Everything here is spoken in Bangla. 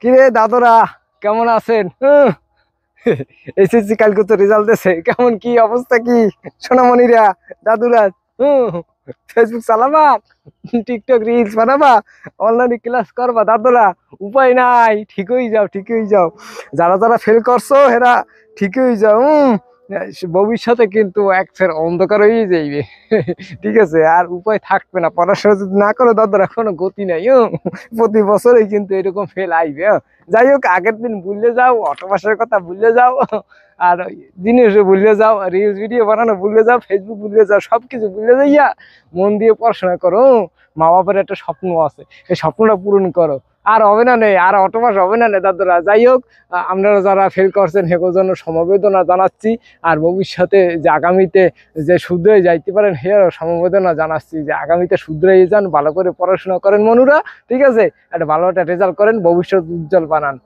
কিরে দাদরা, কেমন আছেন? এসএসসি কালকে তো রেজাল্ট দিয়েছে, কেমন কি অবস্থা কি সোনামণিরা, দাদুরা? ফেসবুক চালাবা, টিকটক রিলস বানাবা, অনলাইনে ক্লাস করবা দাদুরা? উপায় নাই, ঠিকই যাও ঠিকই যাও। যারা যারা ফেল করছো এরা ঠিকই যাও। ভবিষ্যতে কিন্তু এক ফের অন্ধকার হয়ে যাইবে। ঠিক আছে, আর উপায় থাকবে না। পড়াশোনা যদি না করো দাদারা কোনো গতি নাই। প্রতি বছরই কিন্তু এরকম ফেল আইবে। যাই হোক, আগের দিন ভুলে যাও, অটোপাসের কথা ভুলে যাও, আর জিনিস ভুলে যাও, রিলস ভিডিও বানানো ভুলে যাও, ফেসবুক ভুলে যাও, সবকিছু ভুলে যাইয়া মন দিয়ে পড়াশোনা করো। মা বাবার একটা স্বপ্ন আছে, এই স্বপ্নটা পূরণ করো। আর হবে না নেই, আর অটোপাস হবে না নেই দাদারা। যাই হোক, আপনারা যারা ফেল করছেন সেগুলোর জন্য সমবেদনা জানাচ্ছি। আর ভবিষ্যতে যে আগামীতে যে শুধরে যাইতে পারেন হে সমবেদনা জানাচ্ছি, যে আগামীতে শুধরে যান, ভালো করে পড়াশোনা করেন মনুরা। ঠিক আছে, একটা ভালো একটা রেজাল্ট করেন, ভবিষ্যৎ উজ্জ্বল বানান।